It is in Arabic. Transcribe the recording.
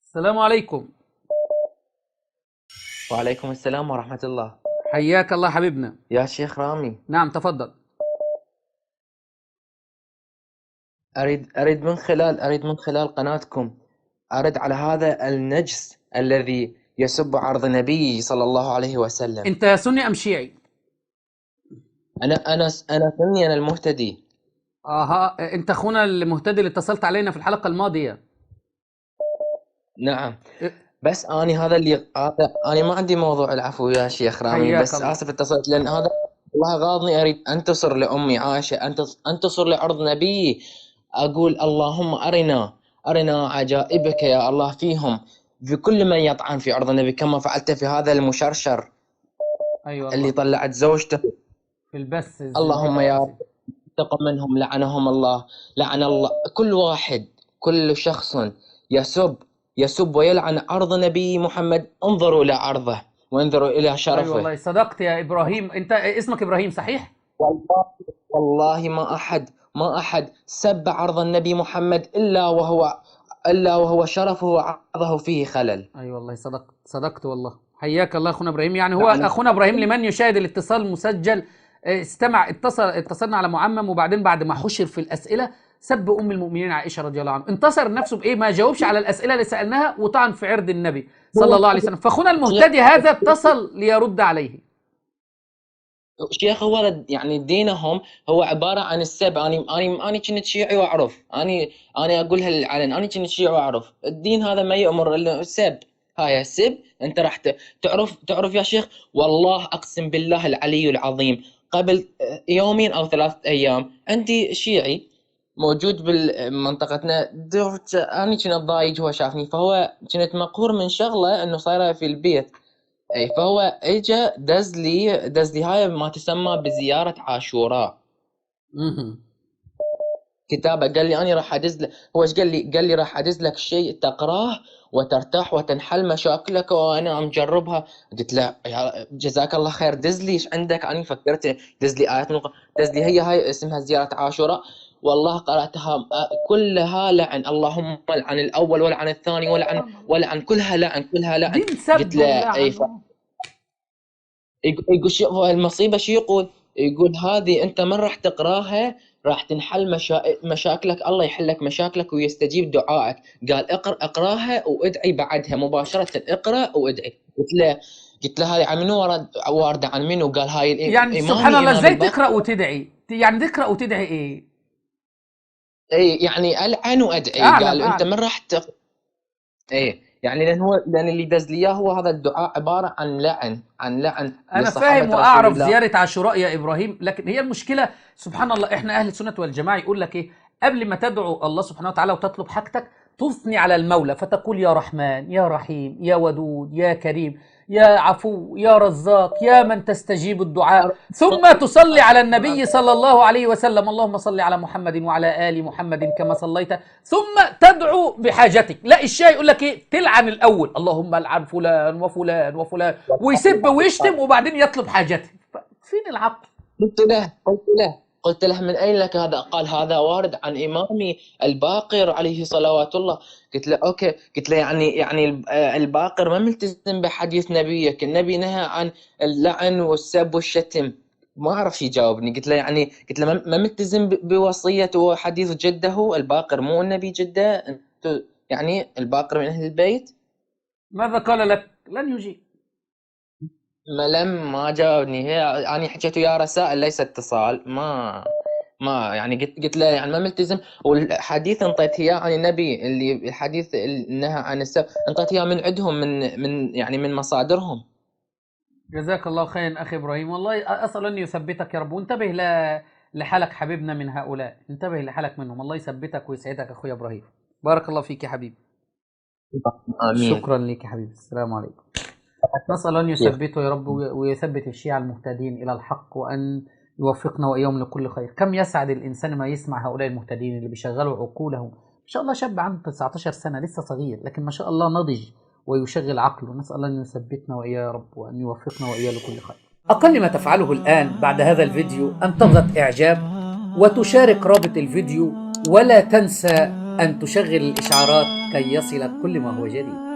السلام عليكم. وعليكم السلام ورحمة الله. حياك الله حبيبنا. يا شيخ رامي، نعم تفضل. أريد من خلال قناتكم أرد على هذا النجس الذي يسب عرض النبي صلى الله عليه وسلم. انت سني ام شيعي؟ أنا سني، أنا المهتدي. اها، انت اخونا المهتدي اللي اتصلت علينا في الحلقة الماضية. نعم، إيه، بس أنا ما عندي موضوع، العفو يا شيخ رامي، حياك بس الله. آسف اتصلت لأن هذا الله غاضني. أريد أنتصر لأمي عائشة، أنتصر لعرض نبي. أقول اللهم أرنا عجائبك يا الله فيهم، في كل من يطعن في عرض النبي، كما فعلت في هذا المشرشر ايوه اللي الله. طلعت زوجته. في البث اللهم الزنديق يا يا رب سيدي. انتقم منهم، لعنهم الله. لعن الله كل واحد، كل شخص يسب ويلعن عرض نبي محمد. انظروا إلى عرضه وانظروا إلى ايوه شرفه. والله صدقت يا ابراهيم. انت اسمك ابراهيم صحيح؟ والله والله ما أحد سب عرض النبي محمد إلا وهو شرفه وعرضه فيه خلل. ايوه والله صدقت والله. حياك الله اخونا ابراهيم. يعني هو لعنه. اخونا ابراهيم لمن يشاهد الاتصال مسجل. اتصلنا على معمم، وبعدين بعد ما حشر في الاسئله سب ام المؤمنين عائشه رضي الله عنها. انتصر نفسه بايه؟ ما جاوبش على الاسئله اللي سالناها وطعن في عرض النبي صلى هو الله عليه وسلم. فاخونا المهتدي هذا اتصل ليرد عليه. شيخ، هو يعني دينهم هو عبارة عن السب. أنا كنت شيعي وأعرف، أنا أقولها للعلن، أنا كنت شيعي وأعرف الدين هذا ما يأمر إلا السب. هاي السب أنت راح تعرف يا شيخ. والله أقسم بالله العلي العظيم، قبل يومين أو 3 أيام عندي شيعي موجود بمنطقتنا. أنا كنت ضايج، هو شافني، فهو كنت مقهور من شغلة إنه صايرة في البيت. اي، فهو اجى دز لي هاي ما تسمى بزيارة عاشوراء. مهم. كتابة قال لي انا راح ادز لك. هو ايش قال لي؟ قال لي راح ادز لك شيء تقراه وترتاح وتنحل مشاكلك، وانا مجربها. قلت له جزاك الله خير، دز لي ايش عندك. انا فكرت دز لي ايات دز لي هي اسمها زيارة عاشوراء. والله قرأتها كلها لعن. اللهم لعن الاول ولعن الثاني سبحان الله. ولعن كلها لعن، كلها لعن. دين قلت سب له اي. ولعن. يقول شو هو المصيبة؟ شو يقول هذه أنت من راح تقراها راح تنحل مشاكلك، الله يحل لك مشاكلك ويستجيب دعائك. قال اقراها وادعي بعدها مباشرة، اقرا وادعي. قلت له هذه عن منو واردة عن منو؟ قال هاي يعني سبحان الله، إمام ازاي الباقر. تقرا وتدعي؟ يعني تقرا وتدعي ايه؟ اي يعني العن وادعي. اعلم قال انت اعلم. من راح ايه يعني، لان اللي دز لي اياه هو هذا الدعاء عبارة عن لعن، انا لصحابة فاهم رسول واعرف الله. زيارة عاشوراء يا ابراهيم، لكن هي المشكلة سبحان الله، احنا اهل السنة والجماعة يقول لك ايه؟ قبل ما تدعو الله سبحانه وتعالى وتطلب حاجتك تثني على المولى، فتقول يا رحمن يا رحيم يا ودود يا كريم يا عفو يا رزاق يا من تستجيب الدعاء، ثم تصلي على النبي صلى الله عليه وسلم. اللهم صل على محمد وعلى آل محمد كما صليت، ثم تدعو بحاجتك. لا الشيء يقول لك ايه؟ تلعن الاول، اللهم العن فلان وفلان وفلان، ويسب ويشتم وبعدين يطلب حاجته. فين العقل؟ قلت له من أين لك هذا؟ قال هذا وارد عن إمامي الباقر عليه صلوات الله. قلت له أوكي. قلت له يعني الباقر ما ملتزم بحديث نبيك. النبي نهى عن اللعن والسب والشتم. ما أعرف يجاوبني. قلت له ما ملتزم بوصية وحديث جده الباقر، مو النبي جده. أنتوا يعني الباقر من أهل البيت. ماذا قال لك؟ لن يجيب. ما جاوبني. هي أنا حكيت وياه رسائل ليس اتصال. ما يعني قلت له يعني ما ملتزم. والحديث انطيت اياه عن النبي، اللي الحديث اللي نهى عن السب، انطيت اياه من عندهم، من مصادرهم. جزاك الله خيرا اخي ابراهيم، والله اسال ان يثبتك يا رب. وانتبه لحالك حبيبنا من هؤلاء، انتبه لحالك منهم. الله يثبتك ويسعدك اخويا ابراهيم. بارك الله فيك يا حبيبي. امين. شكرا لك يا حبيبي. السلام عليكم. نسأل أن شيخ، يثبته يا رب ويثبت الشيعة المهتدين إلى الحق، وأن يوفقنا وإياهم لكل خير. كم يسعد الإنسان ما يسمع هؤلاء المهتدين اللي بيشغلوا عقولهم. ما شاء الله شاب عنده 19 سنة لسه صغير، لكن ما شاء الله نضج ويشغل عقله. نسأل الله أن يثبتنا وإياه يا رب، وأن يوفقنا وإياه لكل خير. أقل ما تفعله الآن بعد هذا الفيديو أن تضغط إعجاب وتشارك رابط الفيديو، ولا تنسى أن تشغل الإشعارات كي يصلك كل ما هو جديد.